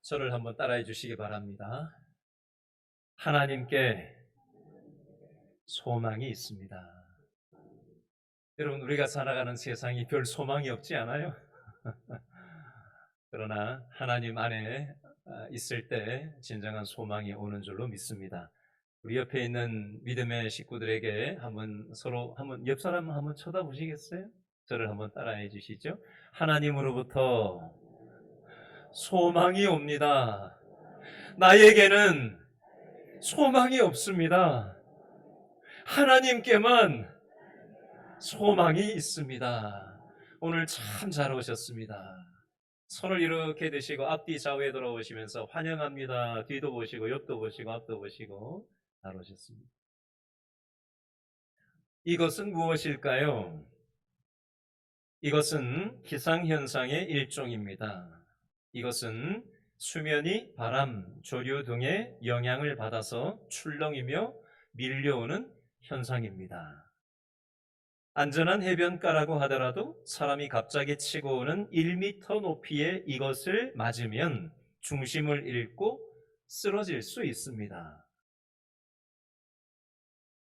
저를 한번 따라해 주시기 바랍니다. 하나님께 소망이 있습니다. 여러분, 우리가 살아가는 세상이 별 소망이 없지 않아요? 그러나 하나님 안에 있을 때 진정한 소망이 오는 줄로 믿습니다. 우리 옆에 있는 믿음의 식구들에게 한번 옆 사람 한번 쳐다보시겠어요? 저를 한번 따라해 주시죠. 하나님으로부터 소망이 옵니다. 나에게는 소망이 없습니다. 하나님께만 소망이 있습니다. 오늘 참 잘 오셨습니다. 손을 이렇게 드시고 앞뒤 좌우에 돌아오시면서 환영합니다. 뒤도 보시고 옆도 보시고 앞도 보시고 잘 오셨습니다. 이것은 무엇일까요? 이것은 기상현상의 일종입니다. 이것은 수면이 바람, 조류 등의 영향을 받아서 출렁이며 밀려오는 현상입니다. 안전한 해변가라고 하더라도 사람이 갑자기 치고 오는 1m 높이의 이것을 맞으면 중심을 잃고 쓰러질 수 있습니다.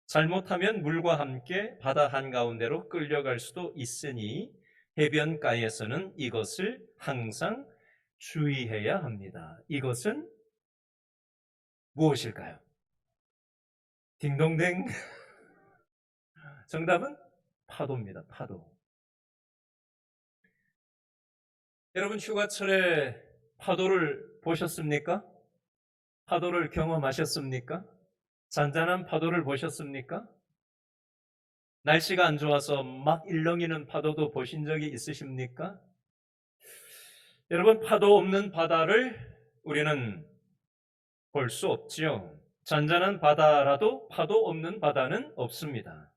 잘못하면 물과 함께 바다 한가운데로 끌려갈 수도 있으니 해변가에서는 이것을 항상 주의해야 합니다. 이것은 무엇일까요? 딩동댕. 정답은 파도입니다. 파도. 여러분, 휴가철에 파도를 보셨습니까? 파도를 경험하셨습니까? 잔잔한 파도를 보셨습니까? 날씨가 안 좋아서 막 일렁이는 파도도 보신 적이 있으십니까? 여러분, 파도 없는 바다를 우리는 볼 수 없지요. 잔잔한 바다라도 파도 없는 바다는 없습니다.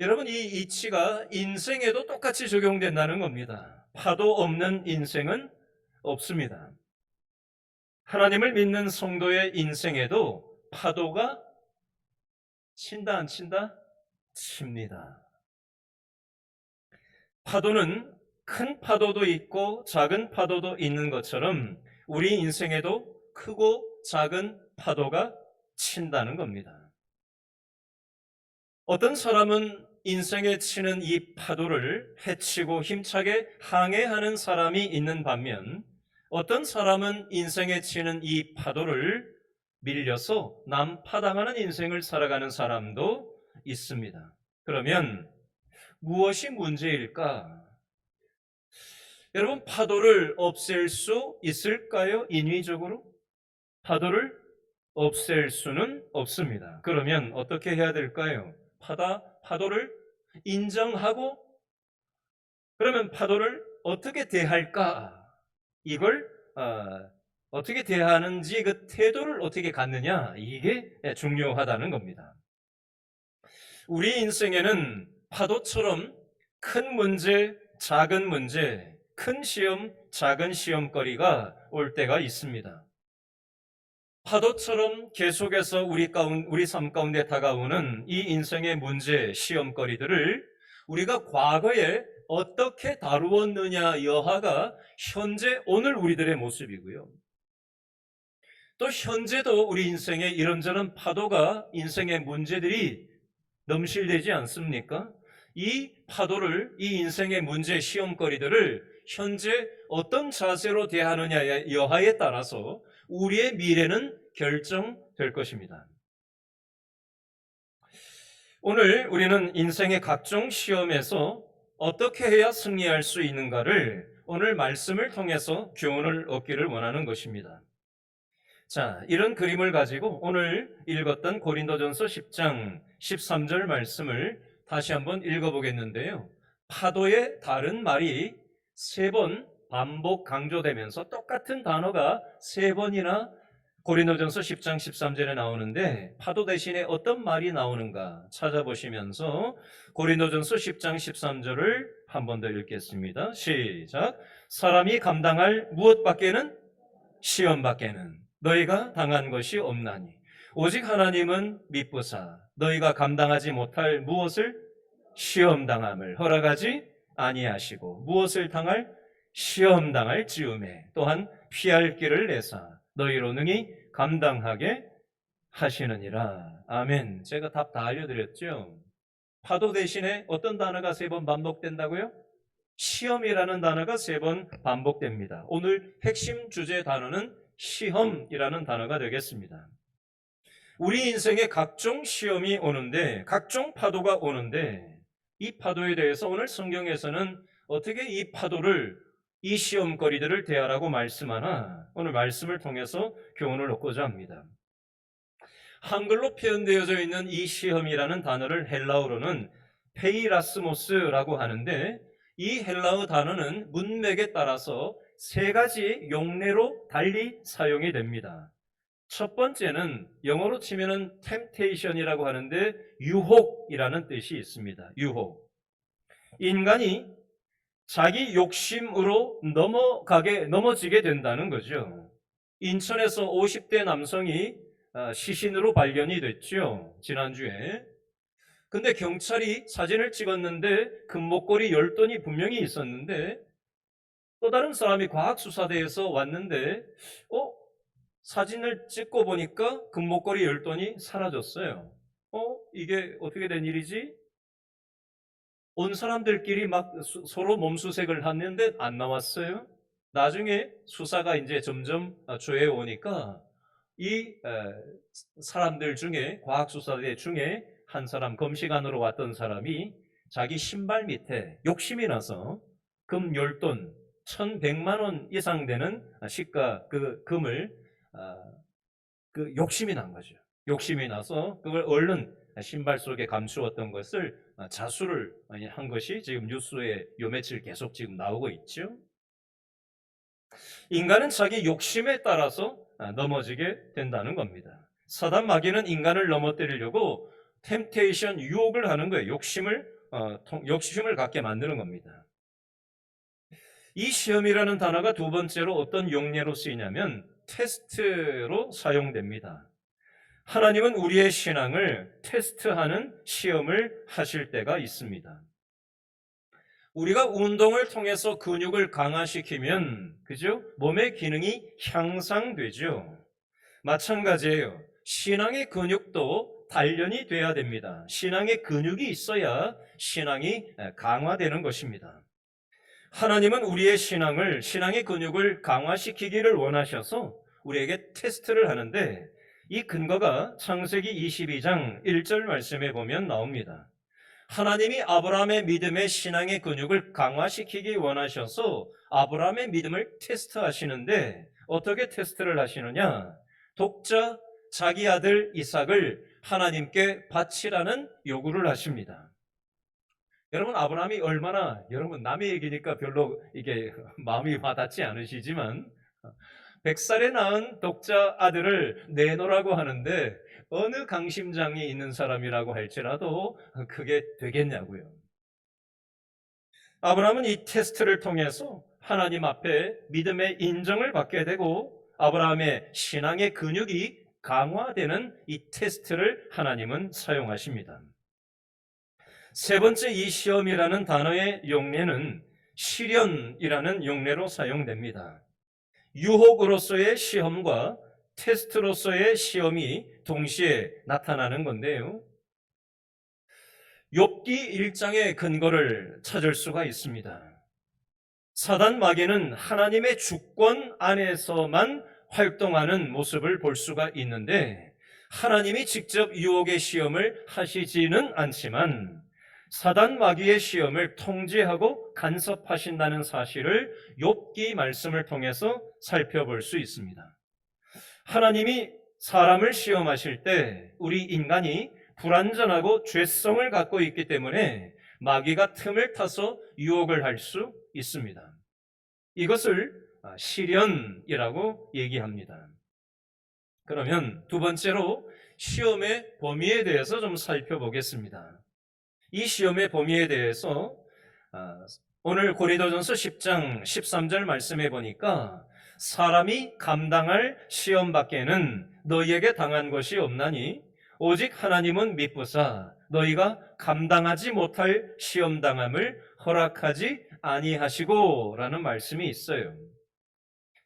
여러분, 이 이치가 인생에도 똑같이 적용된다는 겁니다. 파도 없는 인생은 없습니다. 하나님을 믿는 성도의 인생에도 파도가 친다 안 친다? 칩니다. 파도는 큰 파도도 있고 작은 파도도 있는 것처럼 우리 인생에도 크고 작은 파도가 친다는 겁니다. 어떤 사람은 인생에 치는 이 파도를 헤치고 힘차게 항해하는 사람이 있는 반면 어떤 사람은 인생에 치는 이 파도를 밀려서 난파당하는 인생을 살아가는 사람도 있습니다. 그러면 무엇이 문제일까? 여러분, 파도를 없앨 수 있을까요? 인위적으로? 파도를 없앨 수는 없습니다. 그러면 어떻게 해야 될까요? 파도를 인정하고 그러면 파도를 어떻게 대할까? 이걸 어떻게 대하는지 그 태도를 어떻게 갖느냐, 이게 중요하다는 겁니다. 우리 인생에는 파도처럼 큰 문제, 작은 문제, 큰 시험, 작은 시험거리가 올 때가 있습니다. 파도처럼 계속해서 우리 삶 가운데 다가오는 이 인생의 문제, 시험거리들을 우리가 과거에 어떻게 다루었느냐 여하가 현재 오늘 우리들의 모습이고요. 또 현재도 우리 인생에 이런저런 파도가, 인생의 문제들이 넘실대지 않습니까? 이 파도를, 이 인생의 문제, 시험거리들을 현재 어떤 자세로 대하느냐 여하에 따라서 우리의 미래는 결정될 것입니다. 오늘 우리는 인생의 각종 시험에서 어떻게 해야 승리할 수 있는가를 오늘 말씀을 통해서 교훈을 얻기를 원하는 것입니다. 자, 이런 그림을 가지고 오늘 읽었던 고린도전서 10장 13절 말씀을 다시 한번 읽어보겠는데요. 파도의 다른 말이 3번 반복 강조되면서 똑같은 단어가 3번이나 고린도전서 10장 13절에 나오는데 파도 대신에 어떤 말이 나오는가 찾아보시면서 고린도전서 10장 13절을 한 번 더 읽겠습니다. 시작. 사람이 감당할 무엇밖에는 시험밖에는 너희가 당한 것이 없나니 오직 하나님은 미쁘사 너희가 감당하지 못할 무엇을 시험당함을 허락하지 아니하시고 무엇을 당할 시험당할 즈음에 또한 피할 길을 내사 너희로 능히 감당하게 하시느니라. 아멘. 제가 답 다 알려드렸죠. 파도 대신에 어떤 단어가 3번 반복된다고요? 시험이라는 단어가 3번 반복됩니다. 오늘 핵심 주제 단어는 시험이라는 단어가 되겠습니다. 우리 인생에 각종 시험이 오는데, 각종 파도가 오는데, 이 파도에 대해서 오늘 성경에서는 어떻게 이 파도를, 이 시험거리들을 대하라고 말씀하나 오늘 말씀을 통해서 교훈을 얻고자 합니다. 한글로 표현되어져 있는 이 시험이라는 단어를 헬라어로는 페이라스모스라고 하는데, 이 헬라어 단어는 문맥에 따라서 3가지 용례로 달리 사용이 됩니다. 첫 번째는 영어로 치면은 temptation이라고 하는데 유혹이라는 뜻이 있습니다. 유혹. 인간이 자기 욕심으로 넘어지게 된다는 거죠. 인천에서 50대 남성이 시신으로 발견이 됐죠. 지난주에. 근데 경찰이 사진을 찍었는데 금목걸이 10돈이 분명히 있었는데 또 다른 사람이 과학수사대에서 왔는데 사진을 찍고 보니까 금목걸이 10돈이 사라졌어요. 이게 어떻게 된 일이지? 온 사람들끼리 막 서로 몸수색을 했는데 안 나왔어요. 나중에 수사가 이제 점점 조에 오니까 이 사람들 중에, 과학수사대 중에 한 사람, 검시관으로 왔던 사람이 자기 신발 밑에 욕심이 나서 금 10돈, 1,100만 원 이상 되는 시가 그 금을 욕심이 난 거죠. 욕심이 나서 그걸 얼른 신발 속에 감추었던 것을 자수를 한 것이 지금 뉴스에 요 며칠 계속 지금 나오고 있죠. 인간은 자기 욕심에 따라서 넘어지게 된다는 겁니다. 사단 마귀는 인간을 넘어뜨리려고 템테이션, 유혹을 하는 거예요. 욕심을 갖게 만드는 겁니다. 이 시험이라는 단어가 두 번째로 어떤 용례로 쓰이냐면 테스트로 사용됩니다. 하나님은 우리의 신앙을 테스트하는 시험을 하실 때가 있습니다. 우리가 운동을 통해서 근육을 강화시키면, 그죠? 몸의 기능이 향상되죠. 마찬가지예요. 신앙의 근육도 단련이 돼야 됩니다. 신앙의 근육이 있어야 신앙이 강화되는 것입니다. 하나님은 우리의 신앙의 근육을 강화시키기를 원하셔서 우리에게 테스트를 하는데 이 근거가 창세기 22장 1절 말씀에 보면 나옵니다. 하나님이 아브라함의 믿음의 신앙의 근육을 강화시키기 원하셔서 아브라함의 믿음을 테스트하시는데 어떻게 테스트를 하시느냐? 독자 자기 아들 이삭을 하나님께 바치라는 요구를 하십니다. 여러분, 아브라함이 얼마나, 여러분 남의 얘기니까 별로 이게 마음이 와닿지 않으시지만 100살에 낳은 독자 아들을 내놓으라고 하는데 어느 강심장이 있는 사람이라고 할지라도 그게 되겠냐고요. 아브라함은 이 테스트를 통해서 하나님 앞에 믿음의 인정을 받게 되고 아브라함의 신앙의 근육이 강화되는 이 테스트를 하나님은 사용하십니다. 세 번째, 이 시험이라는 단어의 용례는 시련이라는 용례로 사용됩니다. 유혹으로서의 시험과 테스트로서의 시험이 동시에 나타나는 건데요. 욥기 1장의 근거를 찾을 수가 있습니다. 사단 마귀는 하나님의 주권 안에서만 활동하는 모습을 볼 수가 있는데 하나님이 직접 유혹의 시험을 하시지는 않지만 사단 마귀의 시험을 통제하고 간섭하신다는 사실을 욥기 말씀을 통해서 살펴볼 수 있습니다. 하나님이 사람을 시험하실 때 우리 인간이 불완전하고 죄성을 갖고 있기 때문에 마귀가 틈을 타서 유혹을 할 수 있습니다. 이것을 시련이라고 얘기합니다. 그러면 두 번째로 시험의 범위에 대해서 좀 살펴보겠습니다. 이 시험의 범위에 대해서 오늘 고린도전서 10장 13절 말씀해 보니까 사람이 감당할 시험 밖에는 너희에게 당한 것이 없나니 오직 하나님은 미쁘사 너희가 감당하지 못할 시험 당함을 허락하지 아니하시고 라는 말씀이 있어요.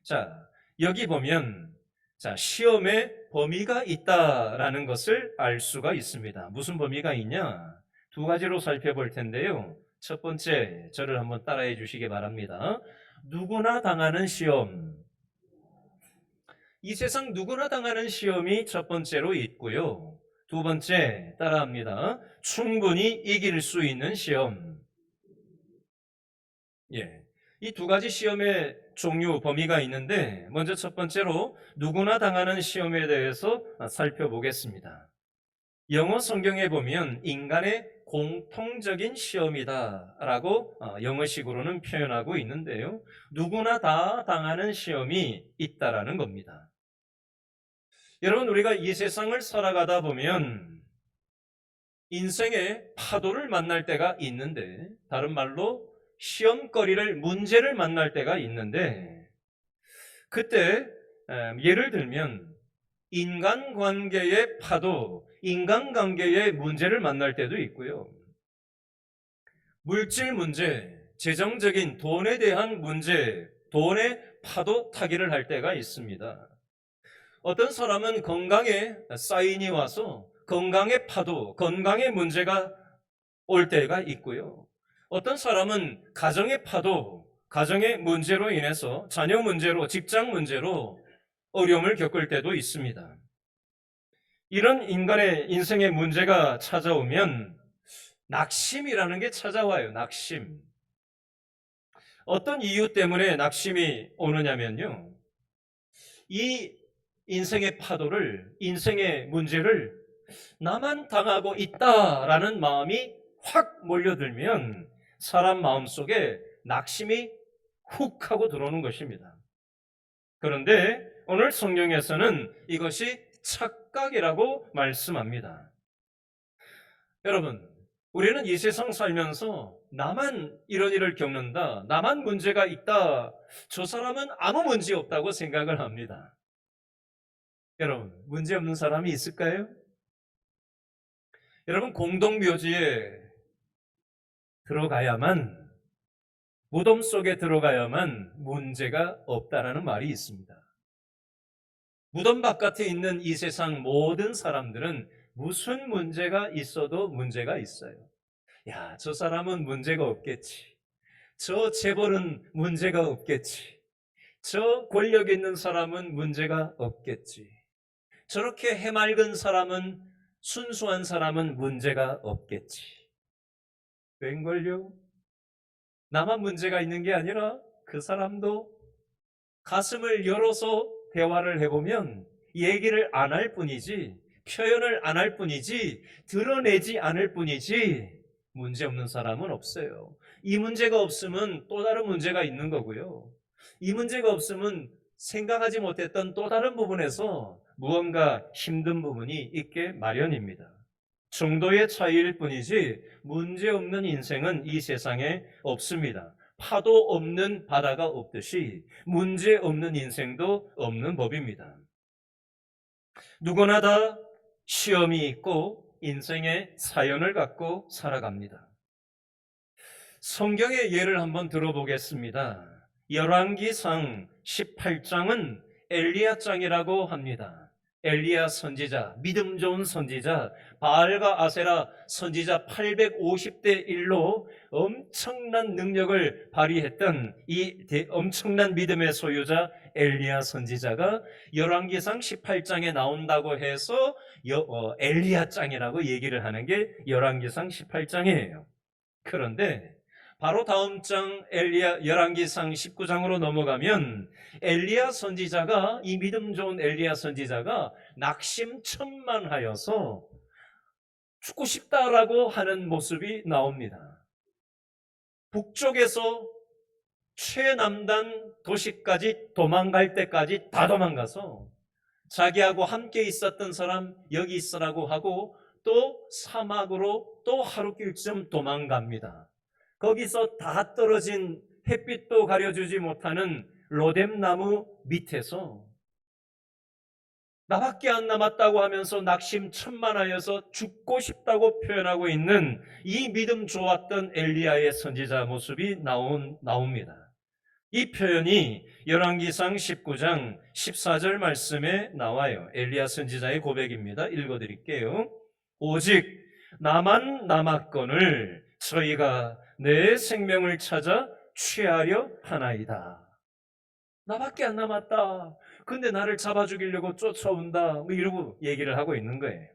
자, 여기 보면 자, 시험에 범위가 있다라는 것을 알 수가 있습니다. 무슨 범위가 있냐? 두 가지로 살펴볼 텐데요. 첫 번째, 저를 한번 따라해 주시기 바랍니다. 누구나 당하는 시험. 이 세상 누구나 당하는 시험이 첫 번째로 있고요. 두 번째, 따라합니다. 충분히 이길 수 있는 시험. 예. 이 두 가지 시험의 종류, 범위가 있는데, 먼저 첫 번째로 누구나 당하는 시험에 대해서 살펴보겠습니다. 영어 성경에 보면 인간의 공통적인 시험이다라고 영어식으로는 표현하고 있는데요. 누구나 다 당하는 시험이 있다라는 겁니다. 여러분, 우리가 이 세상을 살아가다 보면 인생의 파도를 만날 때가 있는데, 다른 말로 시험거리를, 문제를 만날 때가 있는데, 그때 예를 들면 인간관계의 파도, 인간관계의 문제를 만날 때도 있고요. 물질 문제, 재정적인 돈에 대한 문제, 돈의 파도 타기를 할 때가 있습니다. 어떤 사람은 건강에 사인이 와서 건강의 파도, 건강의 문제가 올 때가 있고요. 어떤 사람은 가정의 파도, 가정의 문제로 인해서 자녀 문제로, 직장 문제로 어려움을 겪을 때도 있습니다. 이런 인간의 인생의 문제가 찾아오면 낙심이라는 게 찾아와요. 낙심. 어떤 이유 때문에 낙심이 오느냐면요, 이 인생의 파도를, 인생의 문제를 나만 당하고 있다라는 마음이 확 몰려들면 사람 마음속에 낙심이 훅 하고 들어오는 것입니다. 그런데 오늘 성경에서는 이것이 착각이라고 말씀합니다. 여러분, 우리는 이 세상 살면서 나만 이런 일을 겪는다, 나만 문제가 있다, 저 사람은 아무 문제 없다고 생각을 합니다. 여러분, 문제 없는 사람이 있을까요? 여러분, 공동묘지에 들어가야만, 무덤 속에 들어가야만 문제가 없다라는 말이 있습니다. 무덤 바깥에 있는 이 세상 모든 사람들은 무슨 문제가 있어도 문제가 있어요. 야, 저 사람은 문제가 없겠지. 저 재벌은 문제가 없겠지. 저 권력 있는 사람은 문제가 없겠지. 저렇게 해맑은 사람은, 순수한 사람은 문제가 없겠지. 웬걸요? 나만 문제가 있는 게 아니라 그 사람도 가슴을 열어서 대화를 해보면 얘기를 안 할 뿐이지, 표현을 안 할 뿐이지, 드러내지 않을 뿐이지 문제 없는 사람은 없어요. 이 문제가 없으면 또 다른 문제가 있는 거고요. 이 문제가 없으면 생각하지 못했던 또 다른 부분에서 무언가 힘든 부분이 있게 마련입니다. 정도의 차이일 뿐이지 문제 없는 인생은 이 세상에 없습니다. 파도 없는 바다가 없듯이 문제 없는 인생도 없는 법입니다. 누구나 다 시험이 있고 인생의 사연을 갖고 살아갑니다. 성경의 예를 한번 들어보겠습니다. 열왕기상 18장은 엘리야장이라고 합니다. 엘리야 선지자, 믿음 좋은 선지자, 바알과 아세라 선지자 850대 1로 엄청난 능력을 발휘했던 이 엄청난 믿음의 소유자 엘리야 선지자가 열왕기상 18장에 나온다고 해서 엘리야장이라고 얘기를 하는 게 열왕기상 18장이에요. 그런데 바로 다음 장 열왕기상 19장으로 넘어가면 엘리야 선지자가, 이 믿음 좋은 엘리야 선지자가 낙심천만하여서 죽고 싶다라고 하는 모습이 나옵니다. 북쪽에서 최남단 도시까지 도망갈 때까지 다 도망가서 자기하고 함께 있었던 사람 여기 있으라고 하고 또 사막으로 또 하루길쯤 도망갑니다. 거기서 다 떨어진 햇빛도 가려주지 못하는 로뎀나무 밑에서 나밖에 안 남았다고 하면서 낙심천만하여서 죽고 싶다고 표현하고 있는 이 믿음 좋았던 엘리야의 선지자 모습이 나옵니다. 이 표현이 열왕기상 19장 14절 말씀에 나와요. 엘리야 선지자의 고백입니다. 읽어드릴게요. 오직 나만 남았거늘 저희가 내 생명을 찾아 취하려 하나이다. 나밖에 안 남았다. 근데 나를 잡아 죽이려고 쫓아온다. 뭐 이러고 얘기를 하고 있는 거예요.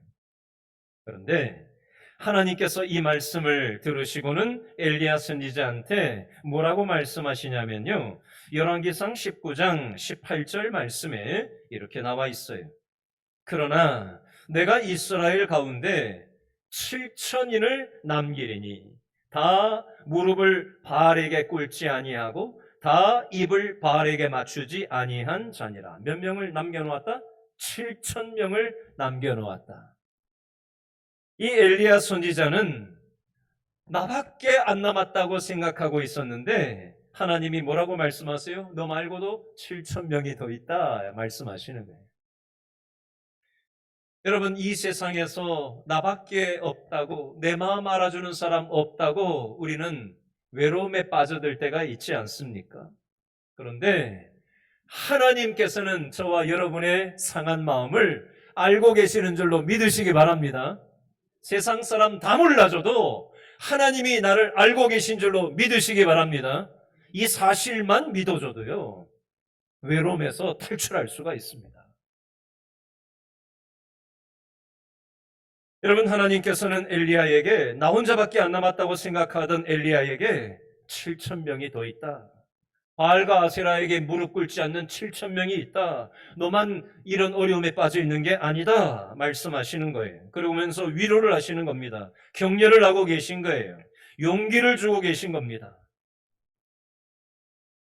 그런데 하나님께서 이 말씀을 들으시고는 엘리야 선지자한테 뭐라고 말씀하시냐면요. 열왕기상 19장 18절 말씀에 이렇게 나와 있어요. 그러나 내가 이스라엘 가운데 7천인을 남기리니 다 무릎을 바알에게 꿇지 아니하고 다 입을 바알에게 맞추지 아니한 자니라. 몇 명을 남겨놓았다? 7천 명을 남겨놓았다. 이 엘리야 선지자는 나밖에 안 남았다고 생각하고 있었는데 하나님이 뭐라고 말씀하세요? 너 말고도 7천 명이 더 있다 말씀하시는 거예요. 여러분, 이 세상에서 나밖에 없다고, 내 마음 알아주는 사람 없다고 우리는 외로움에 빠져들 때가 있지 않습니까? 그런데 하나님께서는 저와 여러분의 상한 마음을 알고 계시는 줄로 믿으시기 바랍니다. 세상 사람 다 몰라줘도 하나님이 나를 알고 계신 줄로 믿으시기 바랍니다. 이 사실만 믿어줘도요, 외로움에서 탈출할 수가 있습니다. 여러분, 하나님께서는 엘리야에게 나 혼자밖에 안 남았다고 생각하던 엘리야에게 7천 명이 더 있다. 바알과 아세라에게 무릎 꿇지 않는 7천 명이 있다. 너만 이런 어려움에 빠져 있는 게 아니다 말씀하시는 거예요. 그러면서 위로를 하시는 겁니다. 격려를 하고 계신 거예요. 용기를 주고 계신 겁니다.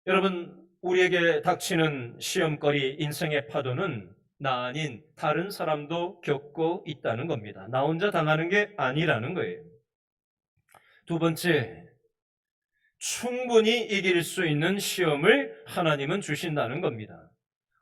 여러분, 우리에게 닥치는 시험거리, 인생의 파도는 나 아닌 다른 사람도 겪고 있다는 겁니다. 나 혼자 당하는 게 아니라는 거예요. 두 번째, 충분히 이길 수 있는 시험을 하나님은 주신다는 겁니다.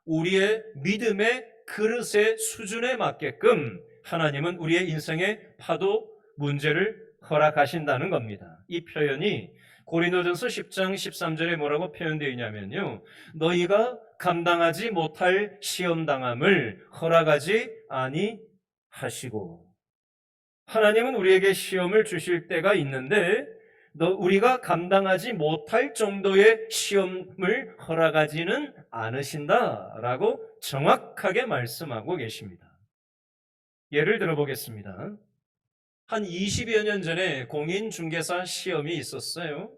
우리의 믿음의 그릇의 수준에 맞게끔 하나님은 우리의 인생의 파도, 문제를 허락하신다는 겁니다. 이 표현이 고린도전서 10장 13절에 뭐라고 표현되어 있냐면요, 너희가 감당하지 못할 시험당함을 허락하지 아니하시고, 하나님은 우리에게 시험을 주실 때가 있는데 우리가 감당하지 못할 정도의 시험을 허락하지는 않으신다라고 정확하게 말씀하고 계십니다. 예를 들어보겠습니다. 한 20여 년 전에 공인중개사 시험이 있었어요.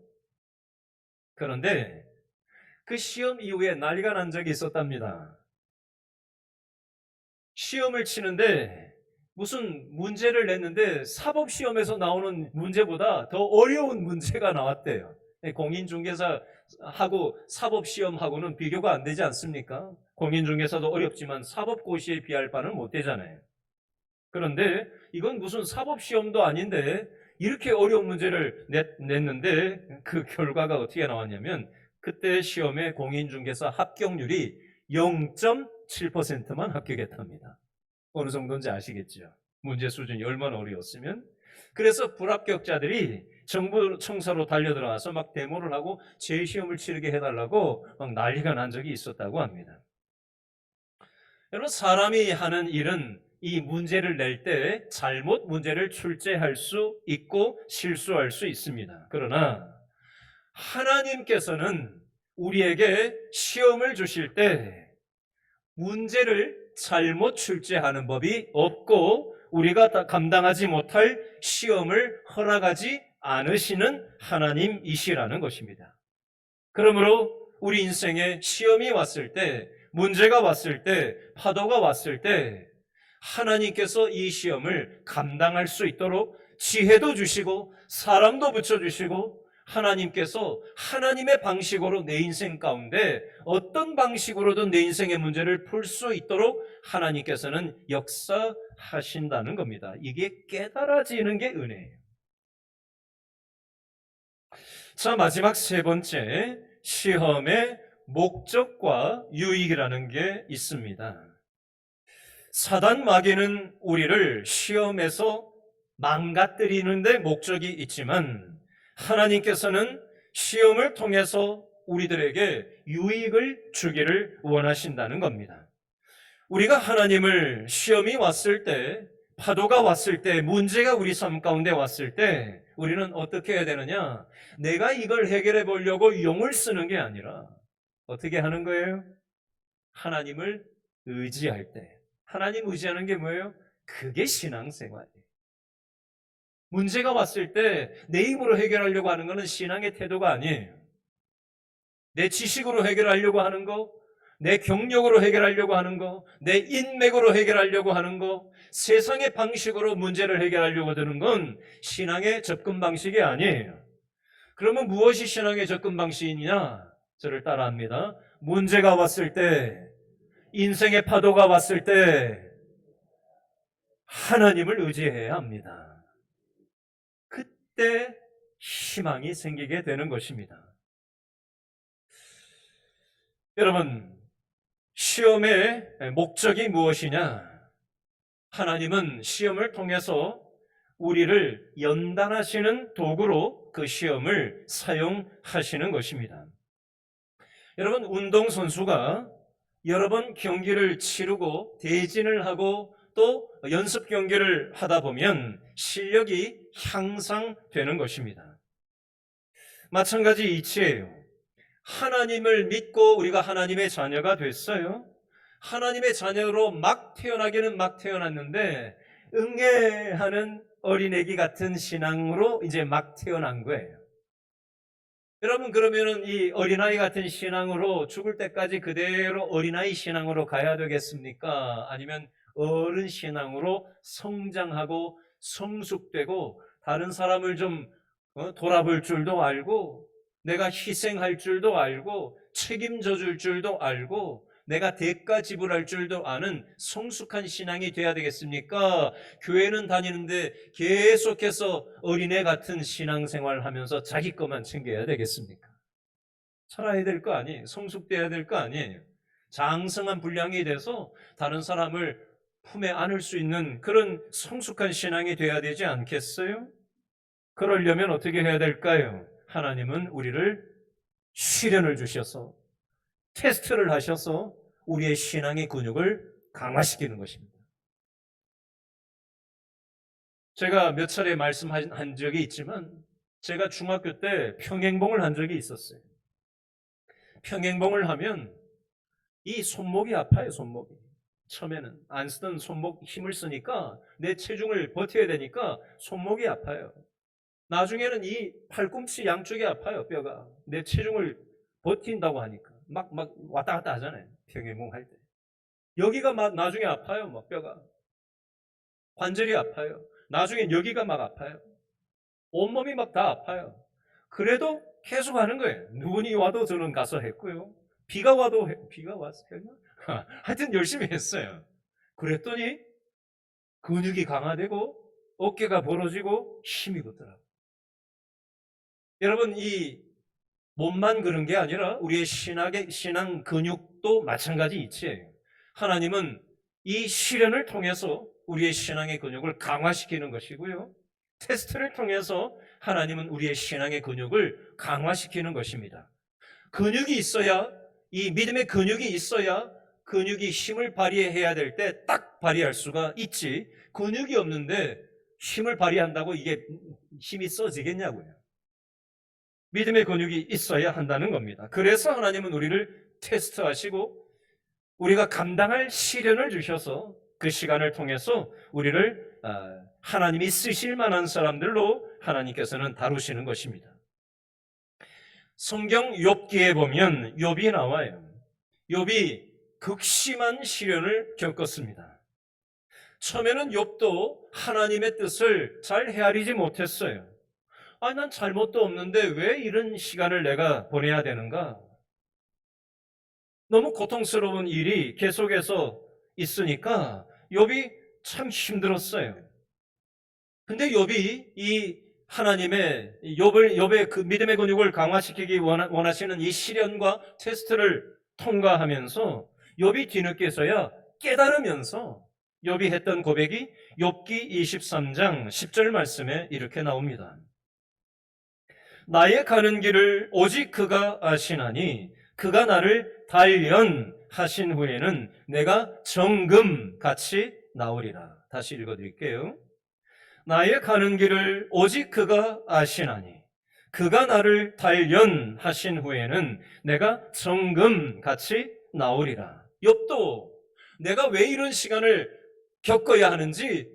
그런데 그 시험 이후에 난리가 난 적이 있었답니다. 시험을 치는데 무슨 문제를 냈는데 사법시험에서 나오는 문제보다 더 어려운 문제가 나왔대요. 공인중개사하고 사법시험하고는 비교가 안 되지 않습니까? 공인중개사도 어렵지만 사법고시에 비할 바는 못 되잖아요. 그런데 이건 무슨 사법시험도 아닌데 이렇게 어려운 문제를 냈는데 그 결과가 어떻게 나왔냐면 그때 시험의 공인중개사 합격률이 0.7%만 합격했답니다. 어느 정도인지 아시겠죠? 문제 수준이 얼마나 어려웠으면. 그래서 불합격자들이 정부 청사로 달려들어와서 막 데모를 하고 재시험을 치르게 해달라고 막 난리가 난 적이 있었다고 합니다. 여러분, 사람이 하는 일은 이 문제를 낼 때 잘못 문제를 출제할 수 있고 실수할 수 있습니다. 그러나 하나님께서는 우리에게 시험을 주실 때 문제를 잘못 출제하는 법이 없고 우리가 감당하지 못할 시험을 허락하지 않으시는 하나님이시라는 것입니다. 그러므로 우리 인생에 시험이 왔을 때, 문제가 왔을 때, 파도가 왔을 때 하나님께서 이 시험을 감당할 수 있도록 지혜도 주시고 사람도 붙여주시고 하나님께서 하나님의 방식으로 내 인생 가운데 어떤 방식으로든 내 인생의 문제를 풀 수 있도록 하나님께서는 역사하신다는 겁니다. 이게 깨달아지는 게 은혜예요. 자, 마지막 세 번째, 시험의 목적과 유익이라는 게 있습니다. 사단 마귀는 우리를 시험에서 망가뜨리는 데 목적이 있지만 하나님께서는 시험을 통해서 우리들에게 유익을 주기를 원하신다는 겁니다. 우리가 하나님을 시험이 왔을 때, 파도가 왔을 때, 문제가 우리 삶 가운데 왔을 때 우리는 어떻게 해야 되느냐? 내가 이걸 해결해 보려고 용을 쓰는 게 아니라 어떻게 하는 거예요? 하나님을 의지할 때. 하나님 의지하는 게 뭐예요? 그게 신앙생활이에요. 문제가 왔을 때 내 힘으로 해결하려고 하는 것은 신앙의 태도가 아니에요. 내 지식으로 해결하려고 하는 거, 내 경력으로 해결하려고 하는 거, 내 인맥으로 해결하려고 하는 거, 세상의 방식으로 문제를 해결하려고 드는 건 신앙의 접근 방식이 아니에요. 그러면 무엇이 신앙의 접근 방식이냐? 저를 따라합니다. 문제가 왔을 때, 인생의 파도가 왔을 때 하나님을 의지해야 합니다. 그때 희망이 생기게 되는 것입니다. 여러분, 시험의 목적이 무엇이냐? 하나님은 시험을 통해서 우리를 연단하시는 도구로 그 시험을 사용하시는 것입니다. 여러분, 운동선수가 여러 번 경기를 치르고 대진을 하고 또 연습 경기를 하다 보면 실력이 향상되는 것입니다. 마찬가지 이치예요. 하나님을 믿고 우리가 하나님의 자녀가 됐어요. 하나님의 자녀로 막 태어나기는 막 태어났는데 응애하는 어린애기 같은 신앙으로 이제 막 태어난 거예요. 여러분, 그러면은 이 어린아이 같은 신앙으로 죽을 때까지 그대로 어린아이 신앙으로 가야 되겠습니까? 아니면 어른 신앙으로 성장하고 성숙되고 다른 사람을 좀 돌아볼 줄도 알고 내가 희생할 줄도 알고 책임져 줄 줄도 알고 내가 대가 지불할 줄도 아는 성숙한 신앙이 돼야 되겠습니까? 교회는 다니는데 계속해서 어린애 같은 신앙생활을 하면서 자기 것만 챙겨야 되겠습니까? 살아야 될 거 아니에요. 성숙돼야 될 거 아니에요. 장성한 분량이 돼서 다른 사람을 품에 안을 수 있는 그런 성숙한 신앙이 돼야 되지 않겠어요? 그러려면 어떻게 해야 될까요? 하나님은 우리를 시련을 주셔서 테스트를 하셔서 우리의 신앙의 근육을 강화시키는 것입니다. 제가 몇 차례 말씀한 적이 있지만 제가 중학교 때 평행봉을 한 적이 있었어요. 평행봉을 하면 이 손목이 아파요, 손목이. 처음에는 안 쓰던 손목 힘을 쓰니까 내 체중을 버텨야 되니까 손목이 아파요. 나중에는 이 팔꿈치 양쪽이 아파요, 뼈가. 내 체중을 버틴다고 하니까. 막 왔다 갔다 하잖아요. 평행봉 할 때. 여기가 막 나중에 아파요, 막 뼈가. 관절이 아파요. 나중엔 여기가 막 아파요. 온몸이 막 다 아파요. 그래도 계속 하는 거예요. 눈이 와도 저는 가서 했고요. 비가 와도 비가 와서 했나? 하여튼 열심히 했어요. 그랬더니 근육이 강화되고 어깨가 벌어지고 힘이 붙더라고요. 여러분, 이 몸만 그런 게 아니라 우리의 신앙 근육도 마찬가지 이치예요. 하나님은 이 시련을 통해서 우리의 신앙의 근육을 강화시키는 것이고요. 테스트를 통해서 하나님은 우리의 신앙의 근육을 강화시키는 것입니다. 근육이 있어야, 이 믿음의 근육이 있어야 근육이 힘을 발휘해야 될 때 딱 발휘할 수가 있지. 근육이 없는데 힘을 발휘한다고 이게 힘이 써지겠냐고요. 믿음의 근육이 있어야 한다는 겁니다. 그래서 하나님은 우리를 테스트하시고 우리가 감당할 시련을 주셔서 그 시간을 통해서 우리를 하나님이 쓰실 만한 사람들로 하나님께서는 다루시는 것입니다. 성경 욥기에 보면 욥이 나와요. 욥이 극심한 시련을 겪었습니다. 처음에는 욥도 하나님의 뜻을 잘 헤아리지 못했어요. 난 잘못도 없는데 왜 이런 시간을 내가 보내야 되는가? 너무 고통스러운 일이 계속해서 있으니까 욥이 참 힘들었어요. 근데 욥이 이 하나님의 욥의 그 믿음의 근육을 강화시키기 원하시는 이 시련과 테스트를 통과하면서 욥이 뒤늦게서야 깨달으면서 욥이 했던 고백이 욥기 23장 10절 말씀에 이렇게 나옵니다. 나의 가는 길을 오직 그가 아시나니 그가 나를 단련하신 후에는 내가 정금같이 나오리라. 다시 읽어드릴게요. 나의 가는 길을 오직 그가 아시나니 그가 나를 단련하신 후에는 내가 정금같이 나오리라. 욥도 내가 왜 이런 시간을 겪어야 하는지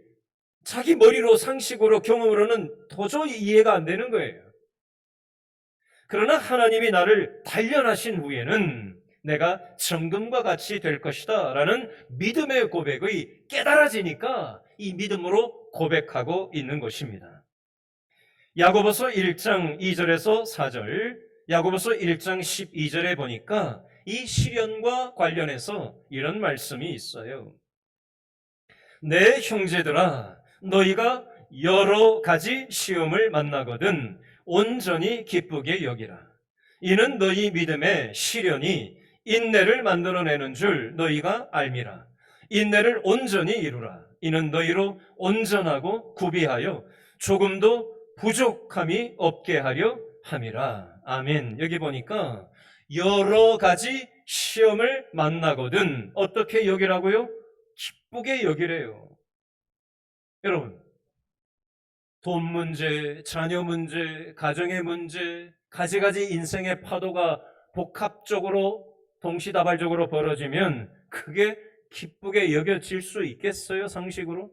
자기 머리로 상식으로 경험으로는 도저히 이해가 안 되는 거예요. 그러나 하나님이 나를 단련하신 후에는 내가 정금과 같이 될 것이다 라는 믿음의 고백의 깨달아지니까 이 믿음으로 고백하고 있는 것입니다. 야고보서 1장 2절에서 4절, 야고보서 1장 12절에 보니까 이 시련과 관련해서 이런 말씀이 있어요. 내 형제들아, 너희가 여러 가지 시험을 만나거든 온전히 기쁘게 여기라. 이는 너희 믿음의 시련이 인내를 만들어내는 줄 너희가 알미라. 인내를 온전히 이루라. 이는 너희로 온전하고 구비하여 조금도 부족함이 없게 하려 함이라. 아멘. 여기 보니까 여러 가지 시험을 만나거든 어떻게 여기라고요? 기쁘게 여기래요. 여러분, 돈 문제, 자녀 문제, 가정의 문제, 가지가지 인생의 파도가 복합적으로 동시다발적으로 벌어지면 그게 기쁘게 여겨질 수 있겠어요, 상식으로?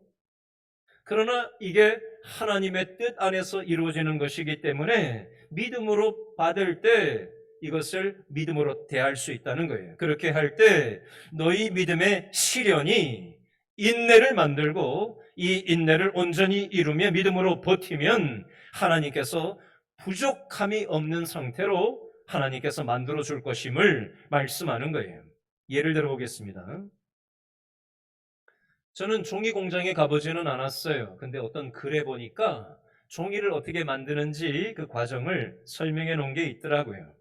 그러나 이게 하나님의 뜻 안에서 이루어지는 것이기 때문에 믿음으로 받을 때 이것을 믿음으로 대할 수 있다는 거예요. 그렇게 할 때 너희 믿음의 시련이 인내를 만들고 이 인내를 온전히 이루며 믿음으로 버티면 하나님께서 부족함이 없는 상태로 하나님께서 만들어 줄 것임을 말씀하는 거예요. 예를 들어 보겠습니다. 저는 종이 공장에 가보지는 않았어요. 근데 어떤 글에 보니까 종이를 어떻게 만드는지 그 과정을 설명해 놓은 게 있더라고요.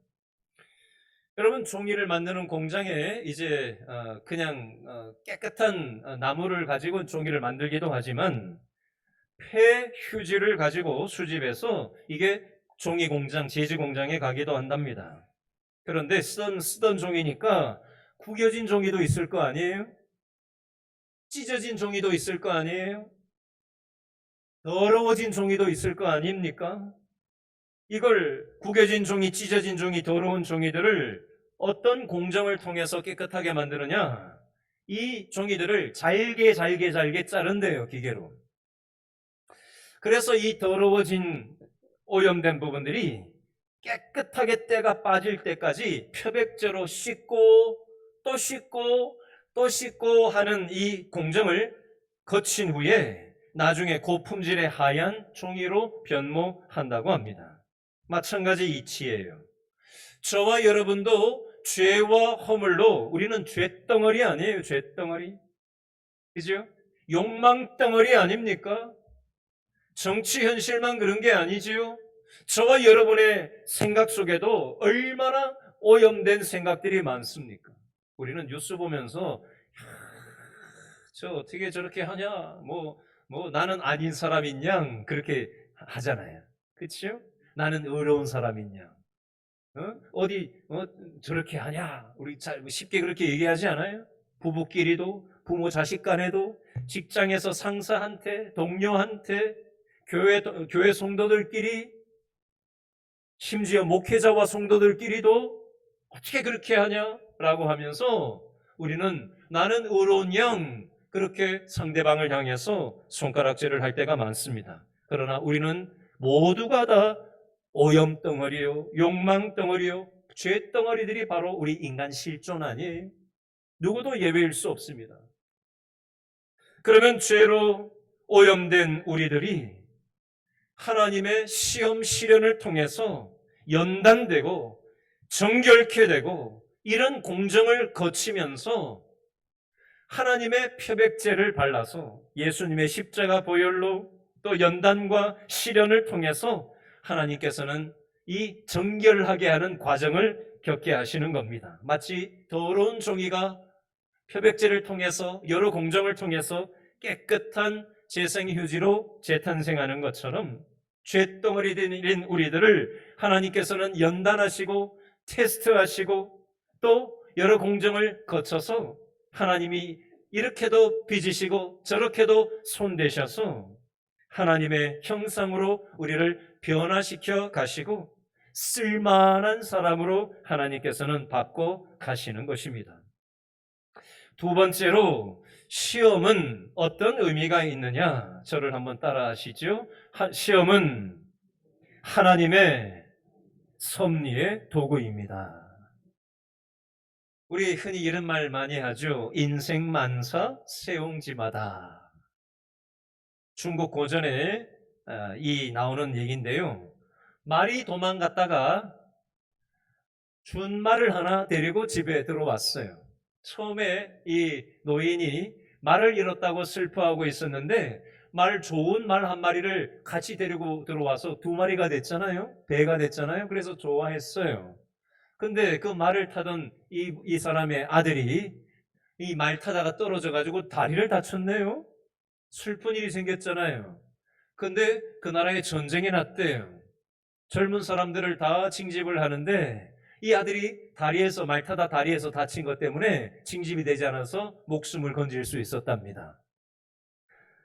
여러분, 종이를 만드는 공장에 이제 그냥 깨끗한 나무를 가지고 종이를 만들기도 하지만 폐휴지를 가지고 수집해서 이게 종이 공장, 제지 공장에 가기도 한답니다. 그런데 쓰던 종이니까 구겨진 종이도 있을 거 아니에요? 찢어진 종이도 있을 거 아니에요? 더러워진 종이도 있을 거 아닙니까? 이걸 구겨진 종이, 찢어진 종이, 더러운 종이들을 어떤 공정을 통해서 깨끗하게 만드느냐? 이 종이들을 잘게 자른대요, 기계로. 그래서 이 더러워진 오염된 부분들이 깨끗하게 때가 빠질 때까지 표백제로 씻고 또 씻고 또 씻고 하는 이 공정을 거친 후에 나중에 고품질의 하얀 종이로 변모한다고 합니다. 마찬가지 이치예요. 저와 여러분도 죄와 허물로 우리는 죄덩어리 아니에요, 죄덩어리. 그죠? 욕망덩어리 아닙니까? 정치 현실만 그런 게 아니지요. 저와 여러분의 생각 속에도 얼마나 오염된 생각들이 많습니까? 우리는 뉴스 보면서 저 어떻게 저렇게 하냐, 뭐 나는 아닌 사람인 양 그렇게 하잖아요. 그렇죠? 나는 의로운 사람인 양. 어디 저렇게 하냐? 우리 쉽게 그렇게 얘기하지 않아요? 부부끼리도, 부모 자식 간에도, 직장에서 상사한테, 동료한테, 교회 성도들끼리, 심지어 목회자와 성도들끼리도 어떻게 그렇게 하냐라고 하면서 우리는 나는 의로운 양 그렇게 상대방을 향해서 손가락질을 할 때가 많습니다. 그러나 우리는 모두가 다 오염덩어리요, 욕망덩어리요, 죄덩어리들이 바로 우리 인간 실존 아니에요? 누구도 예외일 수 없습니다. 그러면 죄로 오염된 우리들이 하나님의 시험 시련을 통해서 연단되고 정결케 되고 이런 공정을 거치면서 하나님의 표백제를 발라서 예수님의 십자가 보혈로 또 연단과 시련을 통해서 하나님께서는 이 정결하게 하는 과정을 겪게 하시는 겁니다. 마치 더러운 종이가 표백제를 통해서 여러 공정을 통해서 깨끗한 재생휴지로 재탄생하는 것처럼 쇳덩어리 된 우리들을 하나님께서는 연단하시고 테스트하시고 또 여러 공정을 거쳐서 하나님이 이렇게도 빚으시고 저렇게도 손대셔서 하나님의 형상으로 우리를 변화시켜 가시고 쓸만한 사람으로 하나님께서는 바꿔 가시는 것입니다. 두 번째로 시험은 어떤 의미가 있느냐? 저를 한번 따라 하시죠. 시험은 하나님의 섭리의 도구입니다. 우리 흔히 이런 말 많이 하죠. 인생 만사 세옹지마다. 중국 고전에 이 나오는 얘기인데요. 말이 도망갔다가 준말을 하나 데리고 집에 들어왔어요. 처음에 이 노인이 말을 잃었다고 슬퍼하고 있었는데 말 좋은 말 한 마리를 같이 데리고 들어와서 두 마리가 됐잖아요. 배가 됐잖아요. 그래서 좋아했어요. 근데 그 말을 타던 이 사람의 아들이 이 말 타다가 떨어져 가지고 다리를 다쳤네요. 슬픈 일이 생겼잖아요. 근데 그 나라에 전쟁이 났대요. 젊은 사람들을 다 징집을 하는데 이 아들이 말 타다 다리에서 다친 것 때문에 징집이 되지 않아서 목숨을 건질 수 있었답니다.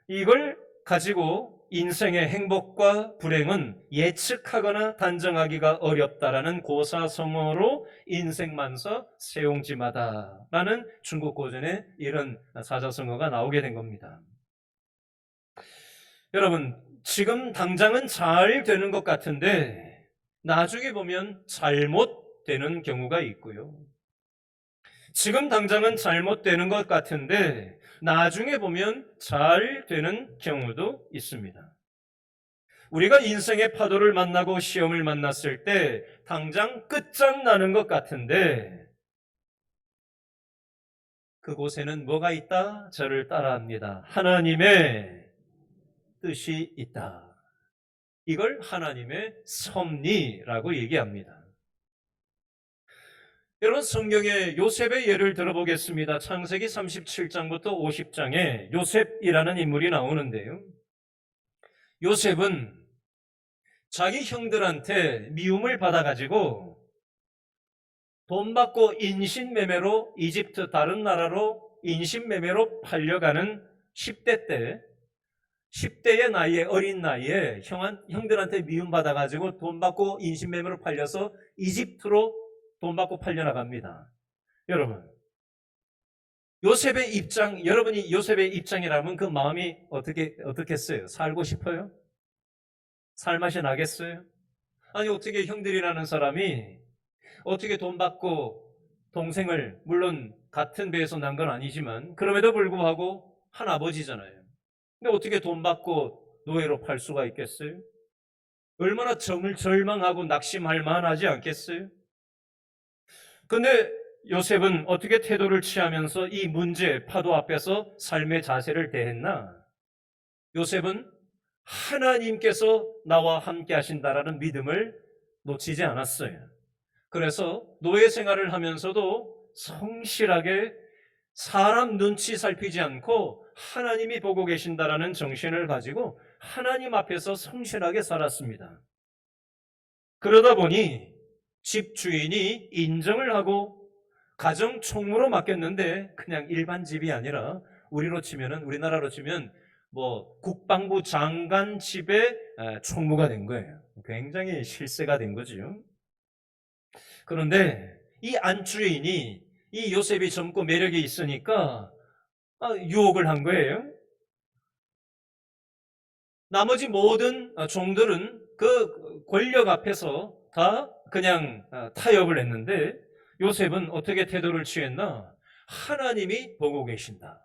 이걸 가지고 인생의 행복과 불행은 예측하거나 단정하기가 어렵다라는 고사성어로 인생만사 세옹지마다라는 중국 고전에 이런 사자성어가 나오게 된 겁니다. 여러분, 지금 당장은 잘 되는 것 같은데 나중에 보면 잘못되는 경우가 있고요. 지금 당장은 잘못되는 것 같은데 나중에 보면 잘 되는 경우도 있습니다. 우리가 인생의 파도를 만나고 시험을 만났을 때 당장 끝장나는 것 같은데 그곳에는 뭐가 있다? 저를 따라합니다. 하나님의 뜻이 있다. 이걸 하나님의 섭리라고 얘기합니다. 여러분, 성경에 요셉의 예를 들어보겠습니다. 창세기 37장부터 50장에 요셉이라는 인물이 나오는데요. 요셉은 자기 형들한테 미움을 받아가지고 돈 받고 인신매매로 이집트 다른 나라로 인신매매로 팔려가는 10대 때 10대의 나이에 어린 나이에 형들한테 미움받아가지고 돈 받고 인신매매로 팔려서 이집트로 돈 받고 팔려나갑니다. 여러분, 여러분이 요셉의 입장이라면 그 마음이 어떻겠어요? 살고 싶어요? 살맛이 나겠어요? 아니, 어떻게 형들이라는 사람이 어떻게 돈 받고 동생을, 물론 같은 배에서 난 건 아니지만 그럼에도 불구하고 한 아버지잖아요. 근데 어떻게 돈 받고 노예로 팔 수가 있겠어요? 얼마나 절망하고 낙심할 만하지 않겠어요? 근데 요셉은 어떻게 태도를 취하면서 이 문제, 파도 앞에서 삶의 자세를 대했나? 요셉은 하나님께서 나와 함께 하신다라는 믿음을 놓치지 않았어요. 그래서 노예 생활을 하면서도 성실하게 사람 눈치 살피지 않고 하나님이 보고 계신다라는 정신을 가지고 하나님 앞에서 성실하게 살았습니다. 그러다 보니 집주인이 인정을 하고 가정 총무로 맡겼는데 그냥 일반 집이 아니라 우리나라로 치면 뭐 국방부 장관 집의 총무가 된 거예요. 굉장히 실세가 된 거죠. 그런데 이 안주인이 이 요셉이 젊고 매력이 있으니까 유혹을 한 거예요. 나머지 모든 종들은 그 권력 앞에서 다 그냥 타협을 했는데 요셉은 어떻게 태도를 취했나? 하나님이 보고 계신다.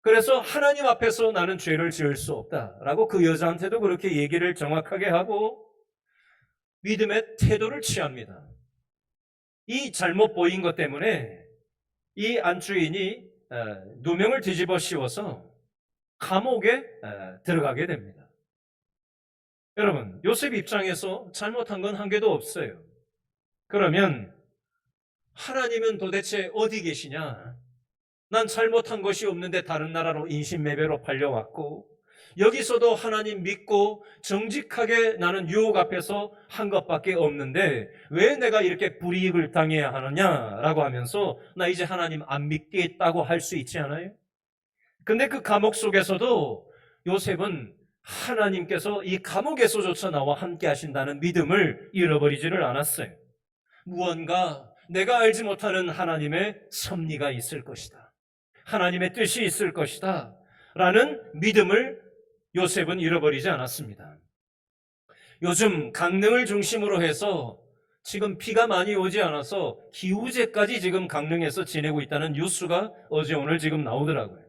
그래서 하나님 앞에서 나는 죄를 지을 수 없다라고 그 여자한테도 그렇게 얘기를 정확하게 하고 믿음의 태도를 취합니다. 이 잘못 보인 것 때문에 이 안주인이 누명을 뒤집어 씌워서 감옥에 들어가게 됩니다. 여러분, 요셉 입장에서 잘못한 건 한 개도 없어요. 그러면 하나님은 도대체 어디 계시냐? 난 잘못한 것이 없는데 다른 나라로 인신매매로 팔려왔고 여기서도 하나님 믿고 정직하게 나는 유혹 앞에서 한 것밖에 없는데 왜 내가 이렇게 불이익을 당해야 하느냐라고 하면서 나 이제 하나님 안 믿겠다고 할 수 있지 않아요? 근데 그 감옥 속에서도 요셉은 하나님께서 이 감옥에서조차 나와 함께 하신다는 믿음을 잃어버리지를 않았어요. 무언가 내가 알지 못하는 하나님의 섭리가 있을 것이다. 하나님의 뜻이 있을 것이다. 라는 믿음을 요셉은 잃어버리지 않았습니다. 요즘 강릉을 중심으로 해서 지금 비가 많이 오지 않아서 기우제까지 지금 강릉에서 지내고 있다는 뉴스가 어제 오늘 지금 나오더라고요.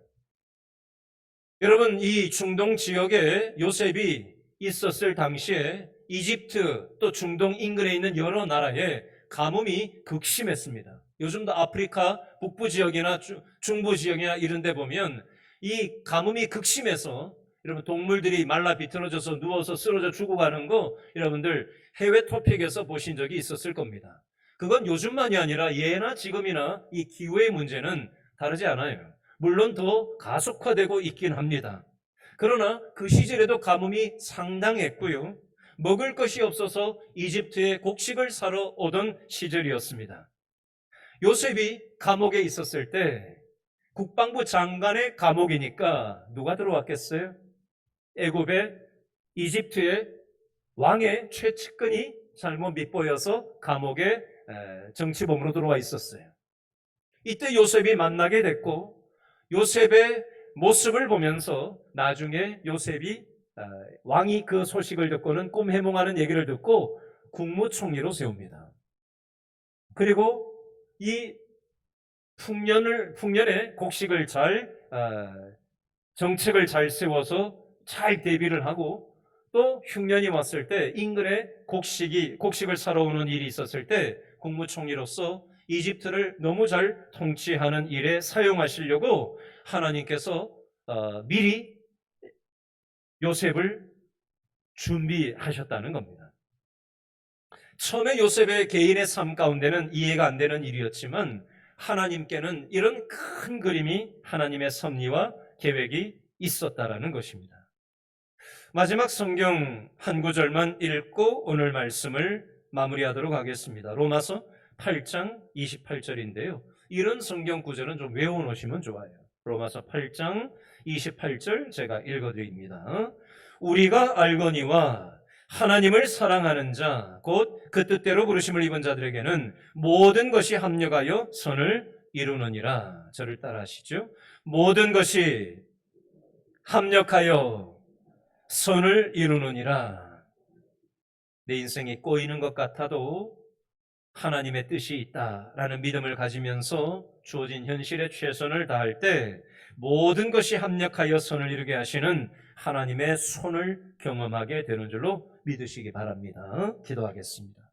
여러분, 이 중동 지역에 요셉이 있었을 당시에 이집트 또 중동 인근에 있는 여러 나라에 가뭄이 극심했습니다. 요즘도 아프리카 북부 지역이나 중부 지역이나 이런 데 보면 이 가뭄이 극심해서 여러분 동물들이 말라 비틀어져서 누워서 쓰러져 죽어가는 거 여러분들 해외 토픽에서 보신 적이 있었을 겁니다. 그건 요즘만이 아니라 예나 지금이나 이 기후의 문제는 다르지 않아요. 물론 더 가속화되고 있긴 합니다. 그러나 그 시절에도 가뭄이 상당했고요. 먹을 것이 없어서 이집트에 곡식을 사러 오던 시절이었습니다. 요셉이 감옥에 있었을 때 국방부 장관의 감옥이니까 누가 들어왔겠어요? 애굽의 이집트의 왕의 최측근이 잘못 밑보여서 감옥에 정치범으로 들어와 있었어요. 이때 요셉이 만나게 됐고 요셉의 모습을 보면서 나중에 요셉이 왕이 그 소식을 듣고는 꿈 해몽하는 얘기를 듣고 국무총리로 세웁니다. 그리고 이 풍년에 곡식을 정책을 잘 세워서 잘 대비를 하고 또 흉년이 왔을 때 인근에 곡식을 사러 오는 일이 있었을 때 국무총리로서 이집트를 너무 잘 통치하는 일에 사용하시려고 하나님께서 미리 요셉을 준비하셨다는 겁니다. 처음에 요셉의 개인의 삶 가운데는 이해가 안 되는 일이었지만 하나님께는 이런 큰 그림이 하나님의 섭리와 계획이 있었다라는 것입니다. 마지막 성경 한 구절만 읽고 오늘 말씀을 마무리하도록 하겠습니다. 로마서 8장 28절인데요. 이런 성경 구절은 좀 외워놓으시면 좋아요. 로마서 8장 28절 제가 읽어드립니다. 우리가 알거니와 하나님을 사랑하는 자, 곧 그 뜻대로 부르심을 입은 자들에게는 모든 것이 합력하여 선을 이루느니라. 저를 따라하시죠. 모든 것이 합력하여 선을 이루느니라. 내 인생이 꼬이는 것 같아도 하나님의 뜻이 있다라는 믿음을 가지면서 주어진 현실에 최선을 다할 때 모든 것이 합력하여 선을 이루게 하시는 하나님의 손을 경험하게 되는 줄로 믿으시기 바랍니다. 기도하겠습니다.